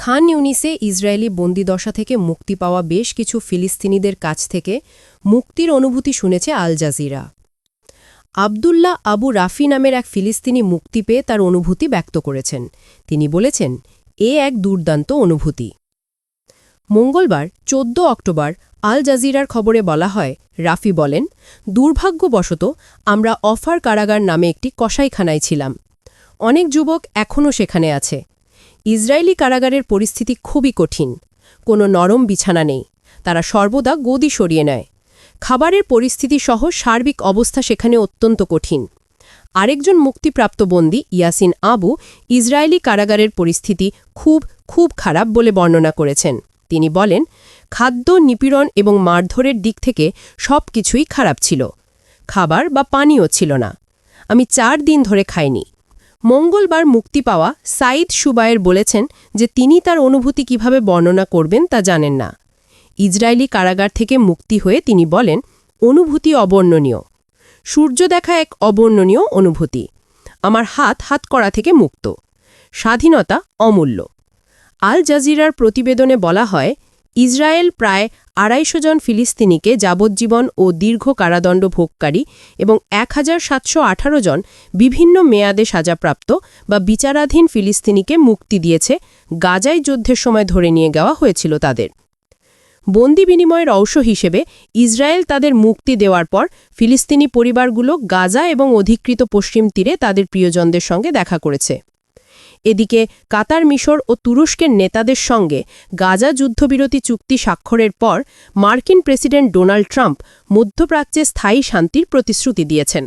খান ইউনিসে Israeli বন্দিদশা থেকে মুক্তি পাওয়া বেশ কিছু ফিলিস্তিনিদের কাছ থেকে মুক্তির অনুভূতি শুনেছে আল জাজিরা। আবদুল্লাহ আবু রাফি নামের এক ফিলিস্তিনি মুক্তি পেয়ে তার অনুভূতি ব্যক্ত করেছেন। তিনি বলেছেন, এক দুর্দান্ত অনুভূতি। মঙ্গলবার ১৪ অক্টোবর আল জাজিরার খবরে বলা হয়, রাফি বলেন, দুর্ভাগ্যবশত আমরা অফার কারাগার নামে একটি কসাইখানায় ছিলাম। অনেক যুবক এখনও সেখানে আছে। ইসরায়েলি কারাগারের পরিস্থিতি খুবই কঠিন। কোনো নরম বিছানা নেই, তারা সর্বদা গদি সরিয়ে নেয়। খাবারের পরিস্থিতি সহ সার্বিক অবস্থা সেখানে অত্যন্ত কঠিন। আরেকজন মুক্তিপ্রাপ্ত বন্দী ইয়াসিন আবু ইসরায়েলি কারাগারের পরিস্থিতি খুব খারাপ বলে বর্ণনা করেছেন। তিনি বলেন, খাদ্য, নিপীড়ন এবং মারধরের দিক থেকে সব কিছুই খারাপ ছিল। খাবার বা পানিও ছিল না। আমি ৪ দিন ধরে খাইনি। মঙ্গলবার মুক্তি পাওয়া সাইদ সুবায়ের বলেছেন যে তিনি তার অনুভূতি কিভাবে বর্ণনা করবেন তা জানেন না। ইসরায়েলি কারাগার থেকে মুক্তি হয়ে তিনি বলেন, অনুভূতি অবর্ণনীয়। সূর্য দেখা এক অবর্ণনীয় অনুভূতি। আমার হাত করা থেকে মুক্ত। স্বাধীনতা অমূল্য। আল জাজিরার প্রতিবেদনে বলা হয়, ইসরায়েল প্রায় ২৫০ জন ফিলিস্তিনিকে যাবজ্জীবন ও দীর্ঘ কারাদণ্ড ভোগকারী এবং ১৭১৮ জন বিভিন্ন মেয়াদে সাজাপ্রাপ্ত বা বিচারাধীন ফিলিস্তিনিকে মুক্তি দিয়েছে। গাজায় যুদ্ধের সময় ধরে নিয়ে যাওয়া হয়েছিল তাদের। বন্দি বিনিময়ের অংশ হিসেবে ইসরায়েল তাদের মুক্তি দেওয়ার পর ফিলিস্তিনি পরিবারগুলো গাজা এবং অধিকৃত পশ্চিম তীরে তাদের প্রিয়জনদের সঙ্গে দেখা করেছে। এদিকে কাতার, মিশর ও তুরস্কের নেতাদের সঙ্গে গাজা যুদ্ধবিরতি চুক্তি স্বাক্ষরের পর মার্কিন প্রেসিডেন্ট ডোনাল্ড ট্রাম্প মধ্যপ্রাচ্যে স্থায়ী শান্তির প্রতিশ্রুতি দিয়েছেন।